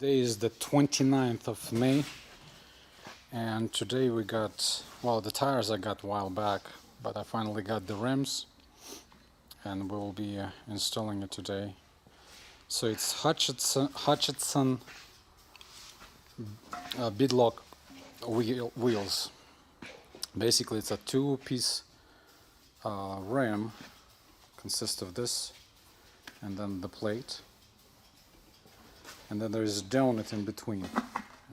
Today is the 29th of May, and today we got, well, the tires I got a while back, but I finally got the rims, and we will be installing it today. So it's Hutchinson beadlock wheels. Basically, it's a two-piece rim, consists of this, and then the plate. And then there is a donut in between.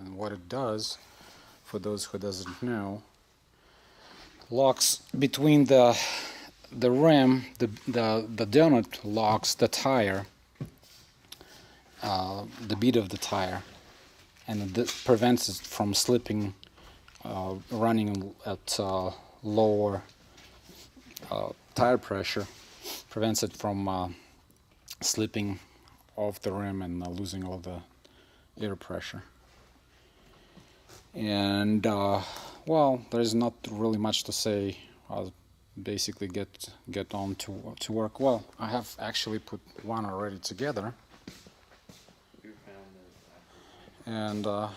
And what it does, for those who doesn't know, locks between the rim, the donut locks the tire, the bead of the tire, and it prevents it from slipping, running at lower tire pressure, prevents it from slipping off the rim and losing all the air pressure. And well, there's not really much to say. I'll basically get on to work. Well, I have actually put one already together, and the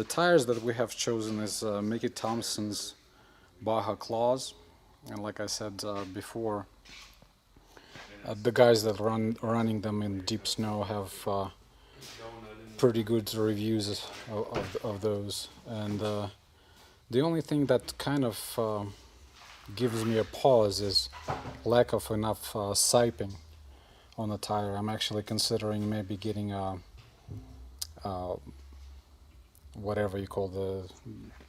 tires that we have chosen is Mickey Thompson's Baja Claws, and like I said before, the guys that running them in deep snow have pretty good reviews of those. And the only thing that kind of gives me a pause is lack of enough siping on the tire. I'm actually considering maybe getting a whatever you call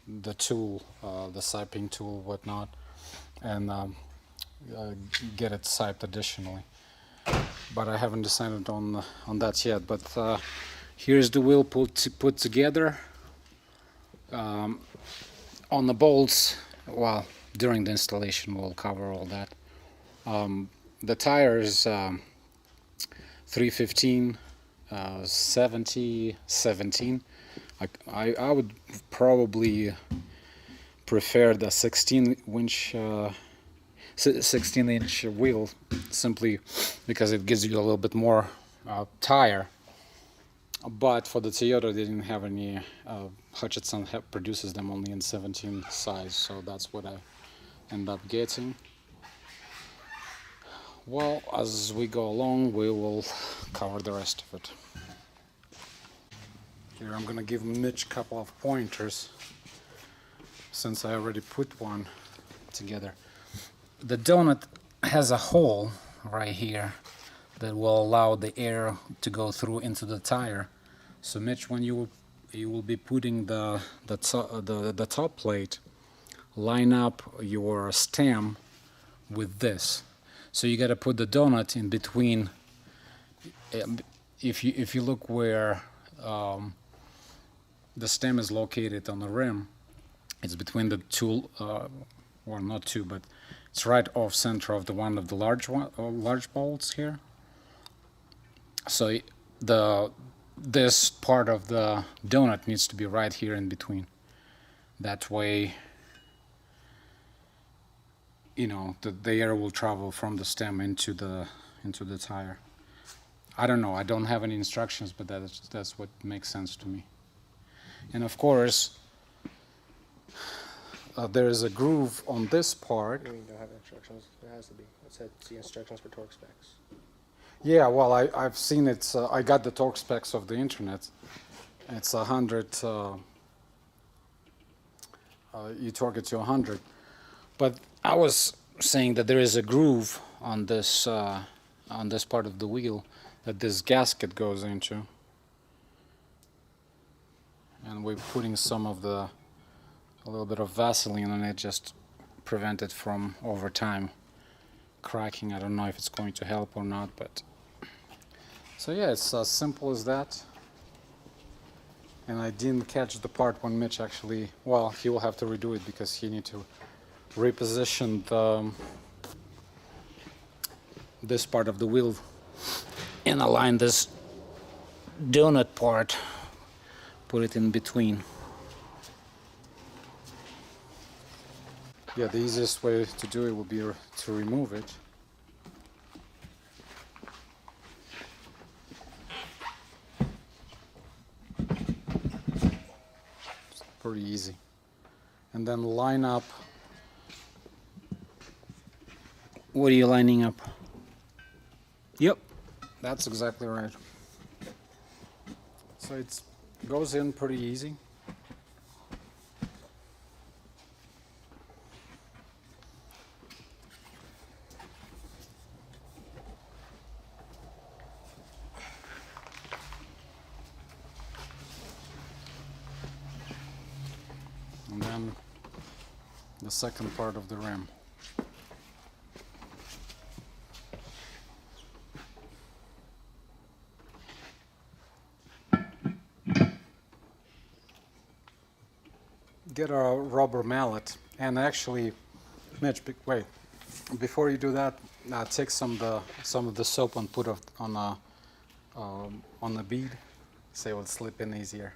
the tool, the siping tool, whatnot, and get it siped additionally. But I haven't decided on that yet. But here's the wheel put together. On the bolts, well, during the installation we'll cover all that. The tire is 315 70 17. I would probably prefer the 16-inch wheel, simply because it gives you a little bit more tire. But for the Toyota, they didn't have any. Hutchinson produces them only in 17 size, so that's what I end up getting. Well, as we go along, we will cover the rest of it. Here I'm gonna give Mitch a couple of pointers, since I already put one together. The donut has a hole right here that will allow the air to go through into the tire. So Mitch, when you will be putting the top plate, line up your stem with this. So you got to put the donut in between. If you look where the stem is located on the rim, it's between the two, well, not two, but it's right off center of the large bolts here. So this part of the donut needs to be right here in between. That way, you know, the air will travel from the stem into the tire. I don't know. I don't have any instructions, but that's what makes sense to me. And of course, there is a groove on this part. You don't have instructions. It has to be. It said see instructions for torque specs. Yeah, well, I've seen it. I got the torque specs of the internet. It's 100. You torque it to 100. But I was saying that there is a groove on this part of the wheel that this gasket goes into, and we're putting a little bit of Vaseline on it, just prevent it from over time cracking. I don't know if it's going to help or not, but so yeah, it's as simple as that. And I didn't catch the part when Mitch actually, well, he will have to redo it because he need to reposition this part of the wheel and align this donut part, put it in between. Yeah, the easiest way to do it would be to remove it. pretty easy. And then line up. What are you lining up? Yep, that's exactly right. So it goes in pretty easy. And then the second part of the rim. Get a rubber mallet, and actually, Mitch, wait. Before you do that, take some of the soap and put it on the bead, so it will slip in easier.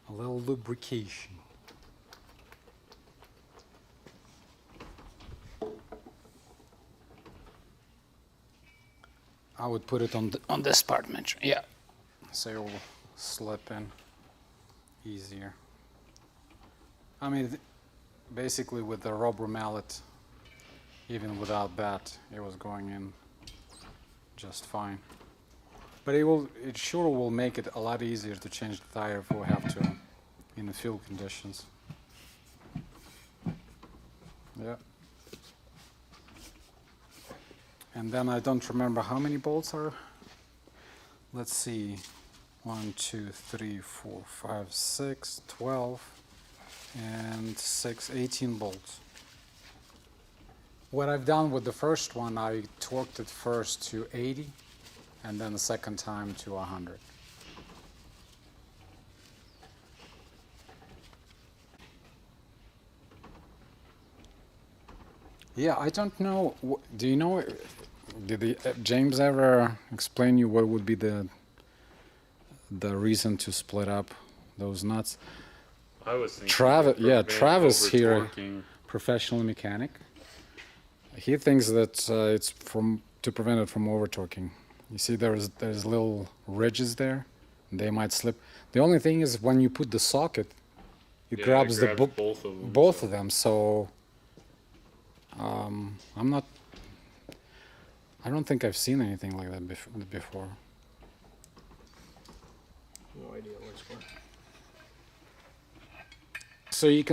A little lubrication. I would put it on this part, Mitch. Yeah, so it will slip in easier. I mean, basically with the rubber mallet, even without that, it was going in just fine. But it sure will make it a lot easier to change the tire if we have to in the field conditions. Yeah. And then I don't remember how many bolts are. Let's see. 1, 2, 3, 4, 5, 6, 12, and 6, 18 bolts. What I've done with the first one, I torqued it first to 80, and then the second time to 100. Yeah, I don't know. Do you know? Did James ever explain you what would be the reason to split up those nuts? I was thinking Travis here, over-torquing. professional mechanic. He thinks that it's to prevent it from over torquing. You see, there's little ridges there. They might slip. The only thing is when you put the socket, it grabs both of them. So I don't think I've seen anything like that before. No idea what it's for. So you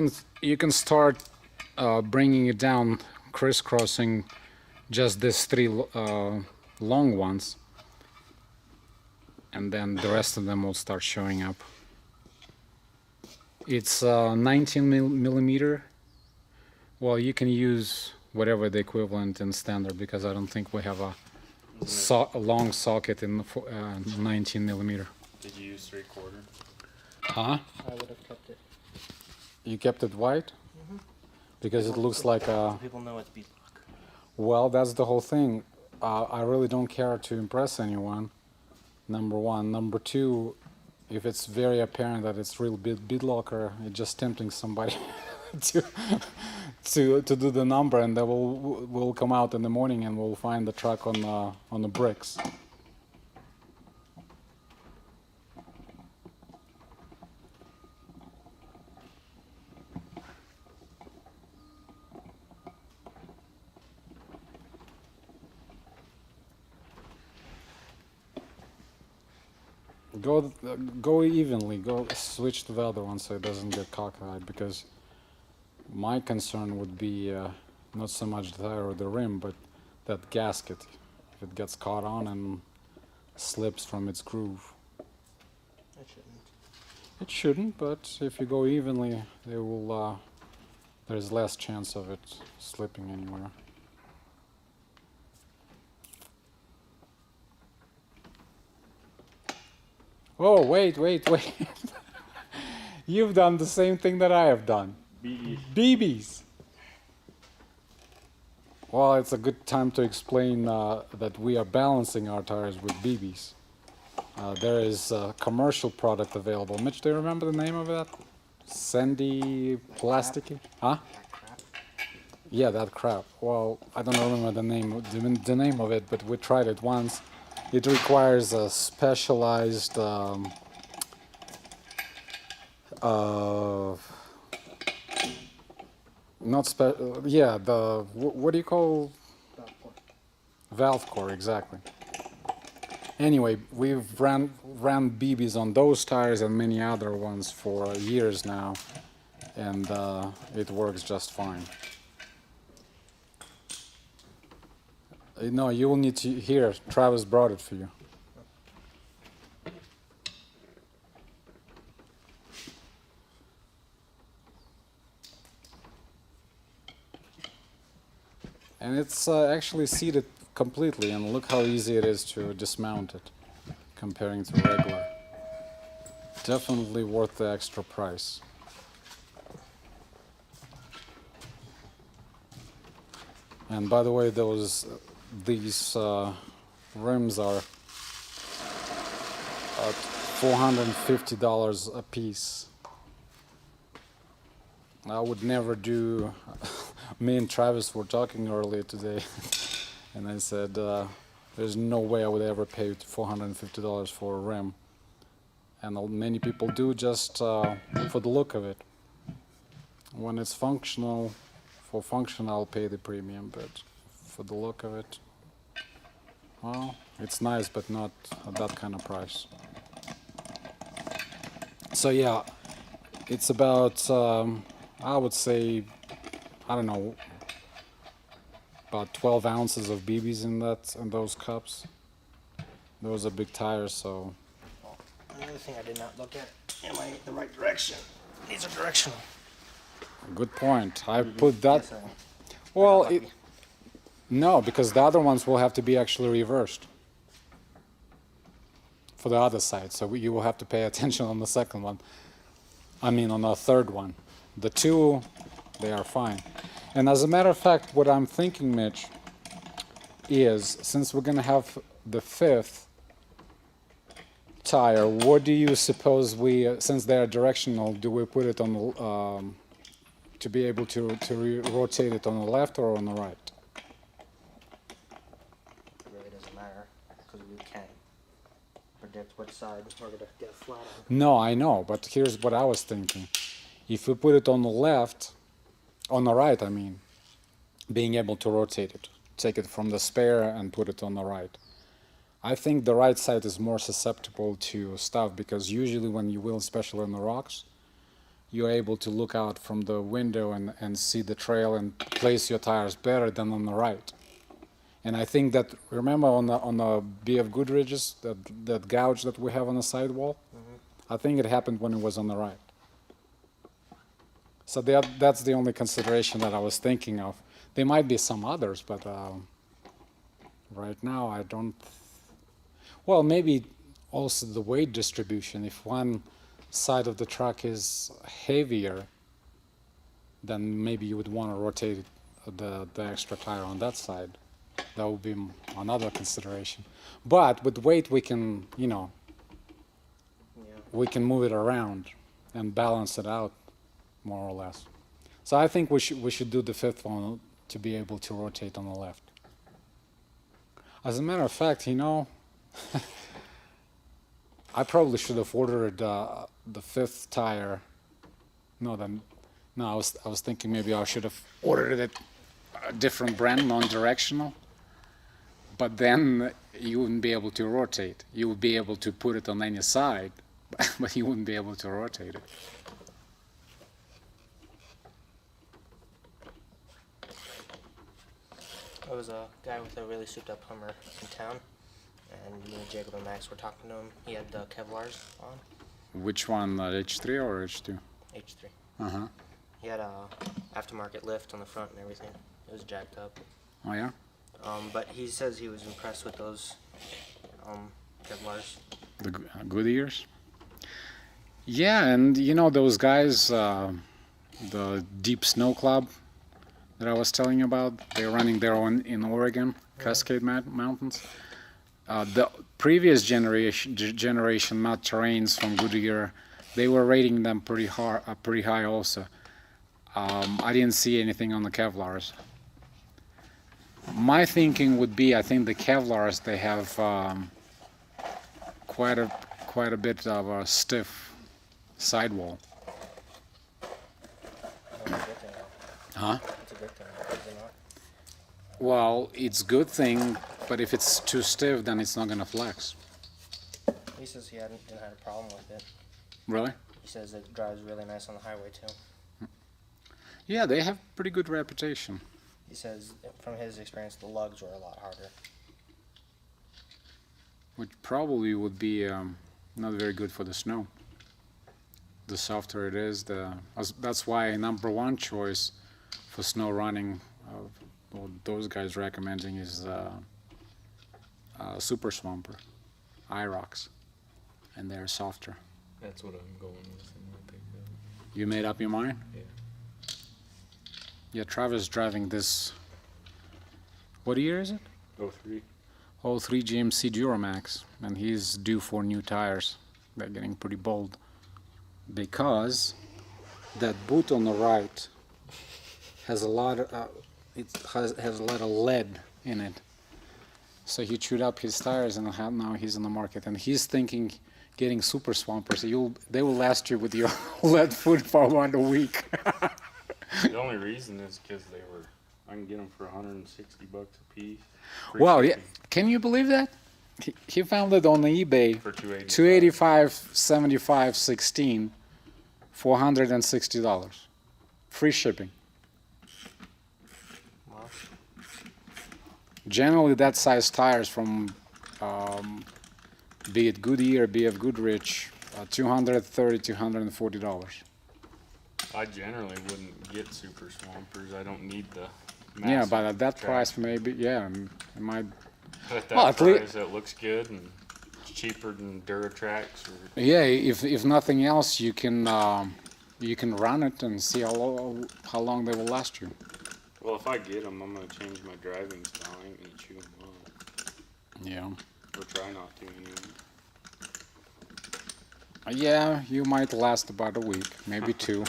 can start bringing it down, crisscrossing just these 3 long ones, and then the rest of them will start showing up. It's 19 millimeter. Well, you can use whatever the equivalent in standard, because I don't think we have a long socket in 19 millimeter. Did you use 3/4? Huh? I would have kept it. You kept it white? Mm-hmm. Because it looks like a... People know it's beadlock. Well, that's the whole thing. I really don't care to impress anyone, number one. Number two, if it's very apparent that it's real beadlocker, it's just tempting somebody to do the number, and they will come out in the morning and we'll find the truck on the bricks. Go evenly. Go switch to the other one so it doesn't get cockeyed, because my concern would be not so much the tire or the rim, but that gasket. If it gets caught on and slips from its groove. It shouldn't. It shouldn't, but if you go evenly, there's less chance of it slipping anywhere. Oh, wait. You've done the same thing that I have done. BBs. Well, it's a good time to explain that we are balancing our tires with BBs. There is a commercial product available. Mitch, do you remember the name of that? Sandy Plasticky? Huh? That crap. Yeah, that crap. Well, I don't remember the name of it, but we tried it once. It requires a specialized not yeah, the what do you call valve core, exactly. Anyway, we've ran BBs on those tires and many other ones for years now, and it works just fine. No, you will need to. Here, Travis brought it for you. And it's actually seated completely, and look how easy it is to dismount it comparing to regular. Definitely worth the extra price. And by the way, these rims are at $450 a piece. I would never do. Me and Travis were talking earlier today, and I said there's no way I would ever pay $450 for a rim. And many people do just for the look of it. When it's functional, for function I'll pay the premium, but for the look of it, well, it's nice, but not at that kind of price. So yeah, it's about I would say, I don't know, about 12 ounces of BBs in those cups. Those are big tires, so. Another thing I did not look at, am I in the right direction? These are directional. Good point. I put that. Yes, Well, no, because the other ones will have to be actually reversed for the other side. So you will have to pay attention on the second one. I mean, on the third one. The two, they are fine. And as a matter of fact, what I'm thinking, Mitch, is since we're going to have the fifth tire, what do you suppose since they are directional, do we put it on the, to be able to rotate it on the left or on the right? It really doesn't matter because we can't predict which side we're going to get flat on. No, I know, but here's what I was thinking. If we put it on the left, on the right, I mean, being able to rotate it, take it from the spare and put it on the right. I think the right side is more susceptible to stuff because usually when you wheel, especially on the rocks, you're able to look out from the window and see the trail and place your tires better than on the right. And I think that, remember on the BF Goodridges, that gouge that we have on the sidewall? I think it happened when it was on the right. So that's the only consideration that I was thinking of. There might be some others, but right now I don't. Well, maybe also the weight distribution. If one side of the truck is heavier, then maybe you would want to rotate the extra tire on that side. That would be another consideration. But with weight, we can, we can move it around and balance it out, more or less. So I think we should do the fifth one to be able to rotate on the left. As a matter of fact, I probably should have ordered the fifth tire. No, I was thinking maybe I should have ordered it a different brand, non-directional. But then you wouldn't be able to rotate. You would be able to put it on any side, but you wouldn't be able to rotate it. There was a guy with a really souped up Hummer in town, and me and Jacob and Max were talking to him. He had the Kevlars on. Which one, H3 or H2? H3. Uh-huh. He had a aftermarket lift on the front and everything. It was jacked up. Oh, yeah? But he says he was impressed with those Kevlars. The good ears? Yeah, and those guys, the Deep Snow Club that I was telling you about, they're running their own in Oregon, Cascade Mountains. The previous generation Matt Terrains from Goodyear, they were rating them pretty high also. I didn't see anything on the Kevlars. My thinking would be, I think the Kevlars, they have quite a bit of a stiff sidewall. That's a good thing. Huh? That's a good thing, is it not? Well, it's good thing, but if it's too stiff, then it's not gonna flex. He says he hadn't had a problem with it. Really? He says it drives really nice on the highway too. Yeah, they have pretty good reputation. He says from his experience the lugs were a lot harder. Which probably would be not very good for the snow. The softer it is, that's why number 1 choice for snow running, what those guys recommending is Super Swamper, IROX, and they're softer. That's what I'm going with. You made up your mind? Yeah. Yeah, Travis driving this. What year is it? 03. 03 GMC Duramax, and he's due for new tires. They're getting pretty bold because that boot on the right has a lot of has a lot of lead in it. So he chewed up his tires, and now he's in the market, and he's thinking getting Super Swampers. They will last you with your lead foot for about a week. The only reason is because I can get them for $160 a piece. Free Wow, yeah. shipping Can you believe that? He found it on eBay. For $285. 285 75 16, $460. Free shipping. Wow. Generally, that size tires from be it Goodyear, be it Goodrich, $230, $240. I generally wouldn't get Super Swampers. I don't need the Yeah, massive but at that track. price, maybe, yeah, it might. At that Well, at lea- price, it looks good and it's cheaper than Duratrax. Or Yeah, if nothing else, you can run it and see how long they will last you. well, if I get them, I'm gonna change my driving style. I ain't gonna chew them up, Yeah. or try not to anyway. Yeah, you might last about a week, maybe 2.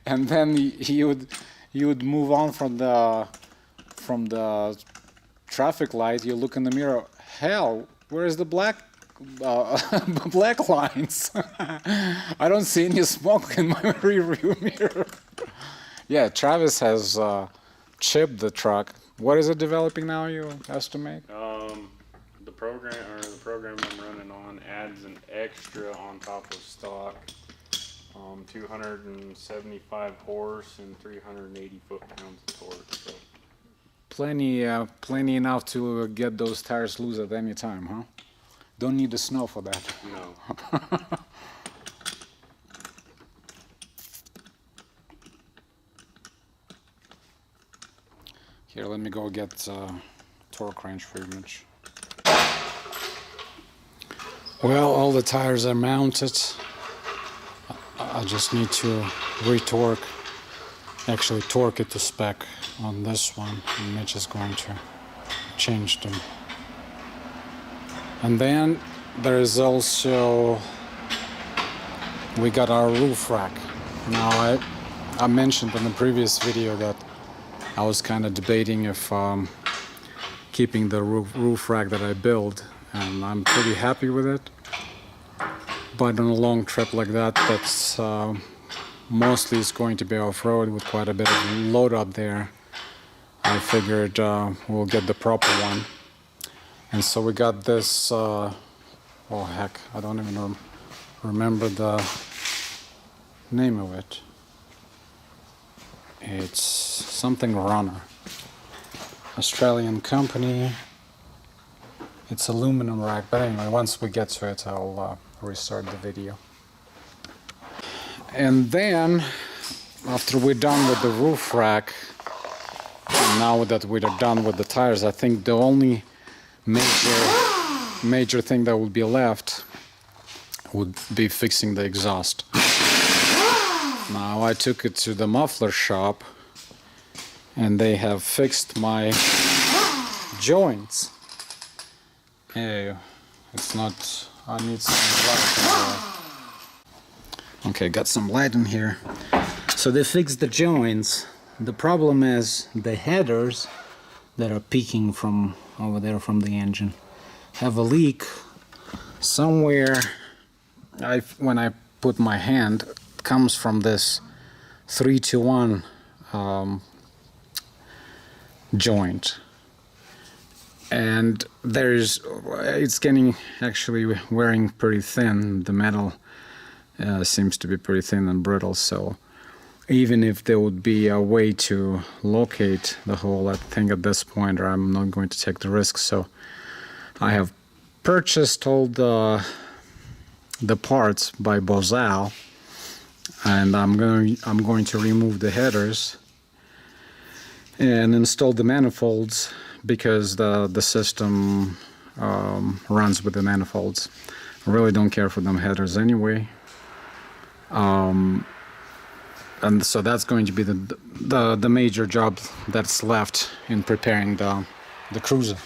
And then you would move on from the traffic light. You look in the mirror. Hell, where's the black black lines? I don't see any smoke in my rearview mirror. Yeah, Travis has chipped the truck. What is it developing now, you estimate? The program I'm running on adds an extra on top of stock. 275 horse and 380 foot-pounds of torque. So. Plenty enough to get those tires loose at any time, huh? Don't need the snow for that. No. Here, let me go get torque range for image. Well, all the tires are mounted. I just need to retorque, actually torque it to spec on this one, and Mitch is going to change them. And then there is also, we got our roof rack. Now I mentioned in the previous video that I was kind of debating if keeping the roof rack that I built, and I'm pretty happy with it. But on a long trip like that, that's mostly is going to be off-road with quite a bit of load up there. I figured we'll get the proper one. And so we got this, oh heck, I don't even remember the name of it. It's something Runner. Australian company. It's aluminum rack, but anyway, once we get to it, I'll restart the video. And then, after we're done with the roof rack, and now that we're done with the tires, I think the only major thing that would be left would be fixing the exhaust. Now I took it to the muffler shop, and they have fixed my joints. Hey, it's not. I need some light in here. Okay, got some light in here. So they fixed the joints. The problem is the headers that are peeking from over there from the engine have a leak somewhere. When I put my hand, it comes from this 3-to-1 joint, and it's getting actually wearing pretty thin. The metal seems to be pretty thin and brittle, so even if there would be a way to locate the hole, I think at this point I'm not going to take the risk. So I have purchased all the parts by Bozal, and I'm going to remove the headers and install the manifolds, because the system runs with the manifolds. I really don't care for them headers anyway. And so that's going to be the major job that's left in preparing the cruiser.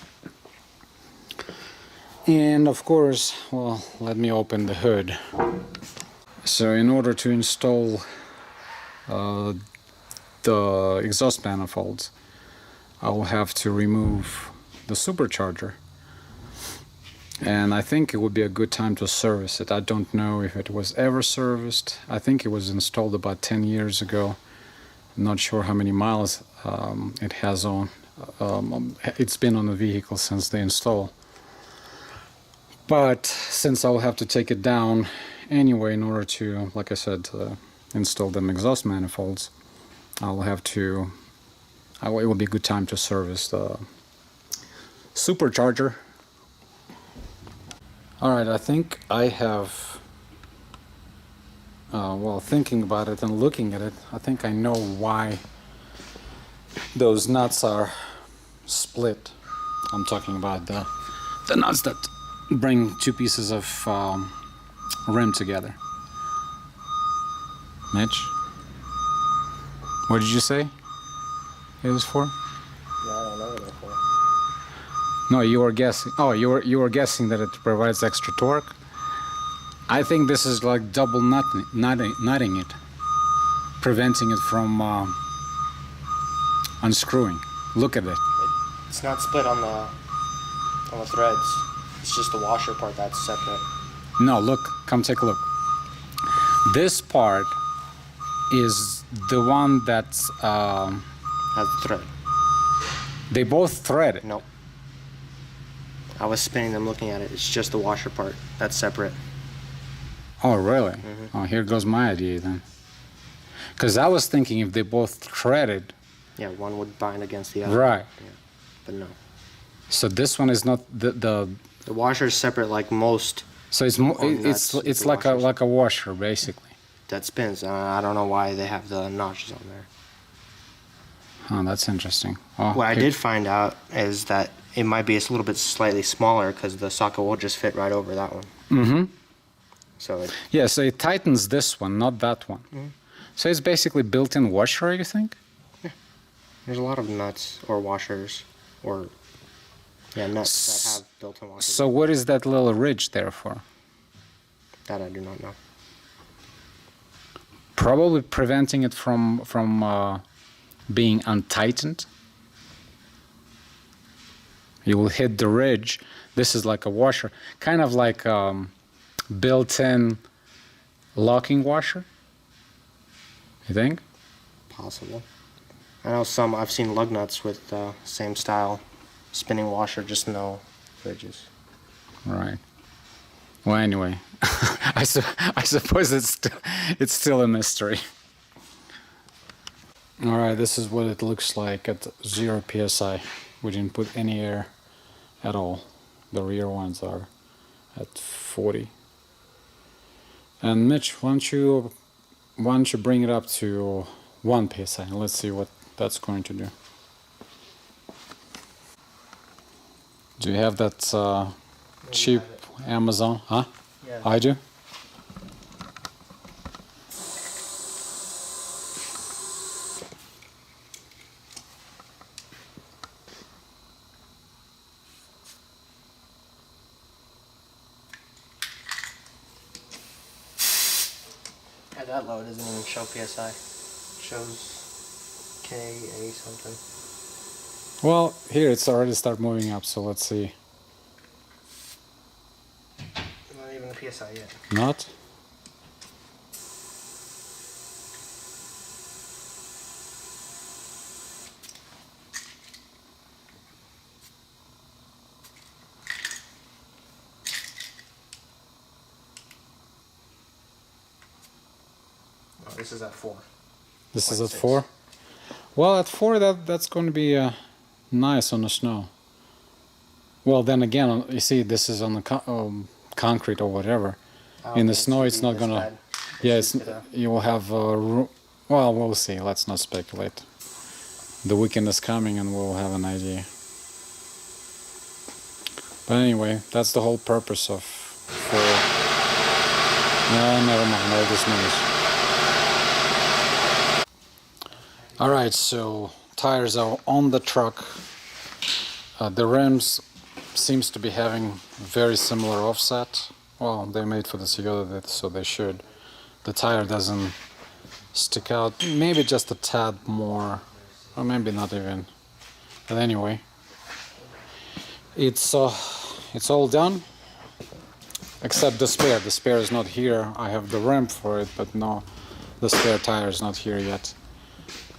And of course, well, let me open the hood. So in order to install the exhaust manifolds, I will have to remove the supercharger. And I think it would be a good time to service it. I don't know if it was ever serviced. I think it was installed about 10 years ago. I'm not sure how many miles it has on. It's been on the vehicle since the install. But since I'll have to take it down anyway in order to, like I said, install them exhaust manifolds, I'll have to. It will be a good time to service the supercharger. Alright, I think I have, well, thinking about it and looking at it, I think I know why those nuts are split. I'm talking about the nuts that bring two pieces of rim together. Mitch? What did you say it was for? No, I don't know what they're for. No, you were guessing. Oh, you were guessing that it provides extra torque. I think this is like double nutting it, preventing it from unscrewing. Look at it. It's not split on the threads. It's just the washer part that's separate. No, look. Come take a look. This part is the one that's Has the thread. they both thread it. Nope. I was spinning them looking at it. It's just the washer part that's separate. Oh, really? Mm-hmm. Oh, here goes my idea then. Because I was thinking if they both threaded. Yeah, one would bind against the other. Right. Yeah. But no. So this one is not the The washer is separate, like most so it's it's the like washers. like a washer basically. that spins. I don't know why they have the notches on there. Oh, that's interesting. Oh, What I here- did find out is that it might be a little bit slightly smaller because the socket will just fit right over that one. Mm-hmm. So it, Yeah, so it tightens this one, not that one. So it's basically built-in washer, you think? there's a lot of nuts or washers or nuts that have built-in washers. So what is that little ridge there for? That I do not know. Probably preventing it from being untightened. You will hit the ridge. This is like a washer, kind of like built-in locking washer. You think? Possible. I know some. I've seen lug nuts with same style spinning washer, just no ridges. Right. Well, anyway, I suppose it's still a mystery. All right, this is what it looks like at 0 psi. We didn't put any air at all. The rear ones are at 40. And Mitch, why don't you bring it up to 1 psi and let's see what that's going to do. Do you have that cheap Amazon? Huh? Yeah. I do. that low, it doesn't even show PSI. It shows KA something. Well, here it's already start moving up, so let's see. Not even a PSI yet. Not? Oh, this is at 4. This is at 0.6. 4? Well, at 4 that's going to be nice on the snow. Well, then again, you see, this is on the concrete or whatever. Oh, In the it's snow, gonna it's be not this gonna. bad. Yeah, It's it's, just gonna- you will have. Well, we'll see. Let's not speculate. The weekend is coming, and we'll have an idea. But anyway, that's the whole purpose of. No, never mind. All this news. All right, so tires are on the truck. The rims seems to be having very similar offset. Well, they made for the Toyota, so they should. The tire doesn't stick out. Maybe just a tad more, or maybe not even. But anyway, it's all done. Except the spare. The spare is not here. I have the rim for it, but no, the spare tire is not here yet.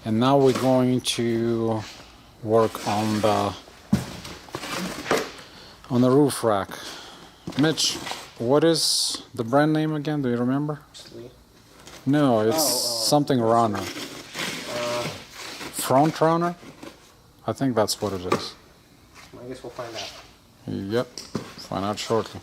And now we're going to work on the roof rack. Mitch, what is the brand name again? Do you remember? No, it's something runner. Front runner? I think that's what it is. I guess we'll find out. Yep, find out shortly.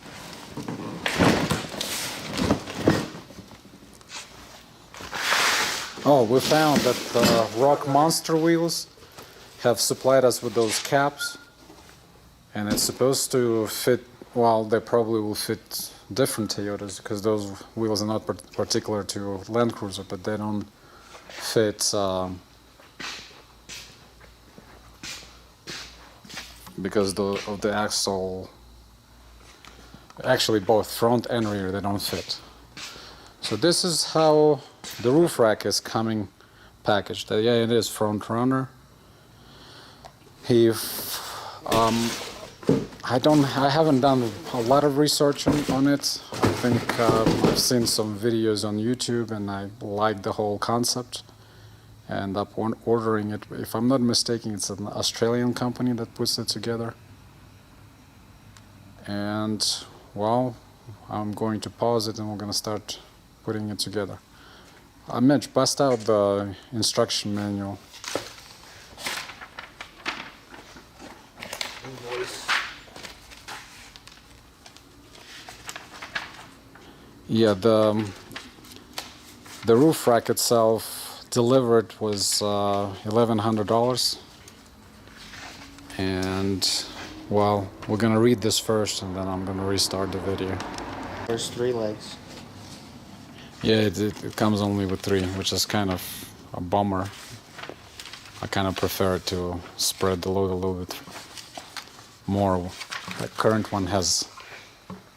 Oh, we found that the Rock Monster wheels have supplied us with those caps, and it's supposed to fit. Well, they probably will fit different Toyotas because those wheels are not particular to Land Cruiser, but they don't fit because of the axle. Actually, both front and rear, they don't fit. So this is how the roof rack is coming packaged. Yeah, it is front runner. I haven't done a lot of research on it. I think I've seen some videos on YouTube and I like the whole concept. And up ordering it. If I'm not mistaken, it's an Australian company that puts it together. And well, I'm going to pause it and we're going to start putting it together. Mitch, bust out the instruction manual. Invoice. Yeah, the roof rack itself delivered was $1,100, and well, we're gonna read this first, and then I'm gonna restart the video. There's 3 legs. Yeah, it comes only with 3, which is kind of a bummer. I kind of prefer to spread the load a little bit more. The current one has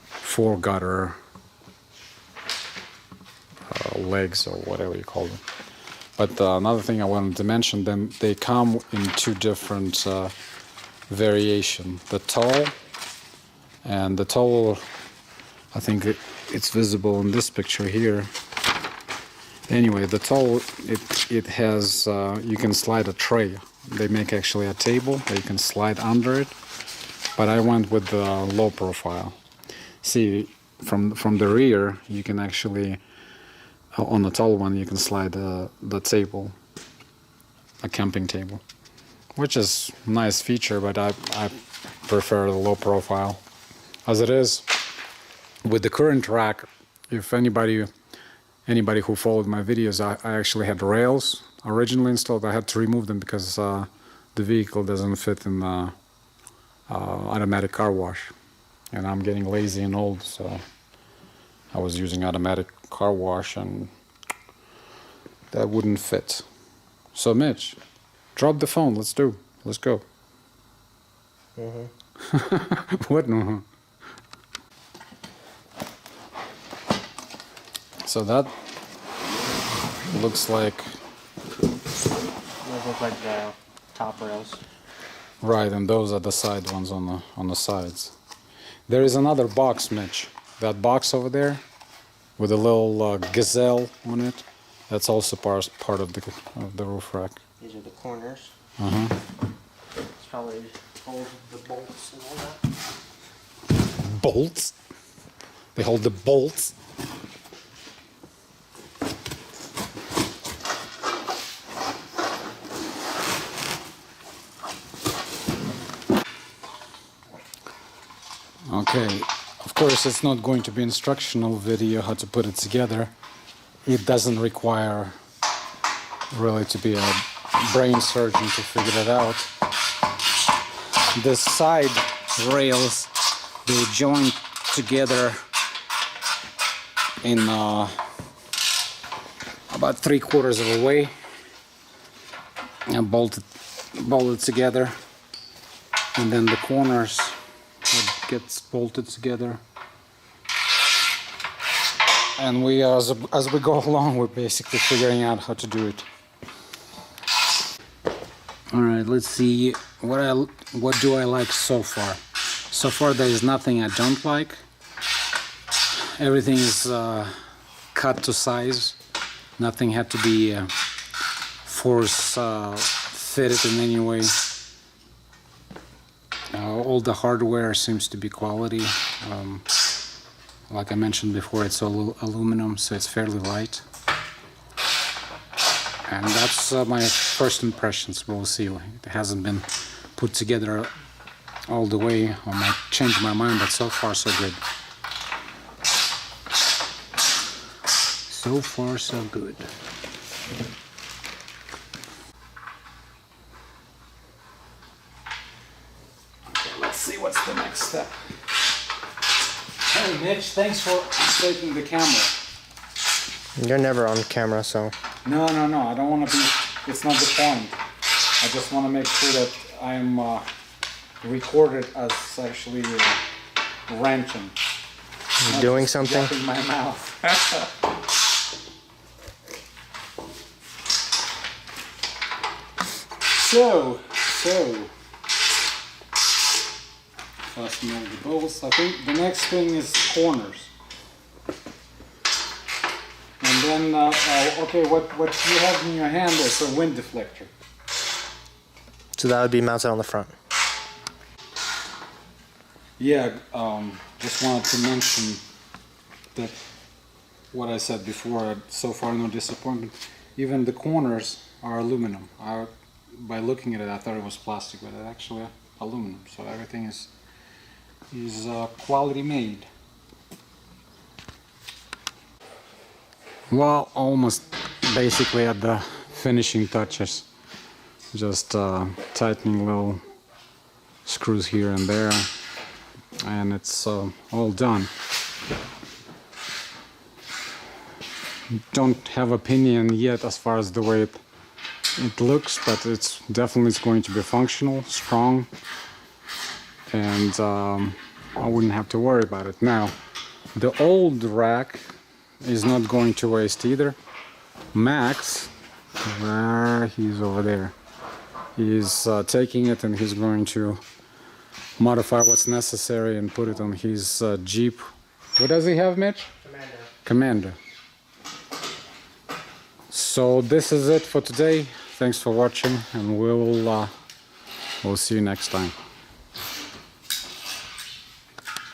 4 gutter legs or whatever you call them. But another thing I wanted to mention, then they come in 2 different variation. The tall, and the tall, I think it's visible in this picture here. Anyway, the tall, it has, you can slide a tray. They make actually a table that you can slide under it, but I went with the low profile. See, from the rear, you can actually, on the tall one, you can slide the table, a camping table, which is a nice feature, but I prefer the low profile. As it is, with the current rack, if anybody who followed my videos, I actually had rails originally installed. I had to remove them because the vehicle doesn't fit in the automatic car wash, and I'm getting lazy and old, so I was using automatic car wash and that wouldn't fit. So Mitch, drop the phone. Let's go. What? No. So looks like. Those look like the top rails. Right, and those are the side ones on the sides. There is another box, Mitch. That box over there, with a little gazelle on it. That's also part of the roof rack. These are the corners. It's probably hold the bolts and all that. Bolts. They hold the bolts. Okay, of course it's not going to be instructional video how to put it together. It doesn't require really to be a brain surgeon to figure it out. The side rails, they join together in about 3/4 of a way and bolted together, and then the corners gets bolted together, and we as we go along, we're basically figuring out how to do it. All right, let's see what do I like so far. So far there is nothing I don't like. Everything is cut to size. Nothing had to be force fitted in any way. All the hardware seems to be quality. Like I mentioned before, it's all aluminum, so it's fairly light. And that's my first impressions. We'll see. It hasn't been put together all the way. I might change my mind, but so far so good. So far so good. Let's see what's the next step. Hey Mitch, thanks for taking the camera. You're never on camera, so. No, I don't want to be, it's not the point. I just want to make sure that I'm recorded as actually ranching. You're doing something? In my mouth. So, fasten all the bolts. I think the next thing is corners. And then, okay, what you have in your hand is a wind deflector. So that would be mounted on the front. Yeah, just wanted to mention that what I said before, so far no disappointment. Even the corners are aluminum. By looking at it, I thought it was plastic, but it's actually aluminum. So everything is quality made. Well, almost basically at the finishing touches. Just tightening little screws here and there, and it's all done. Don't have opinion yet as far as the way it looks, but it's definitely going to be functional, strong, and I wouldn't have to worry about it. Now, the old rack is not going to waste either. Max, he's over there. He's taking it and he's going to modify what's necessary and put it on his Jeep. What does he have, Mitch? Commander. So this is it for today. Thanks for watching, and we'll see you next time.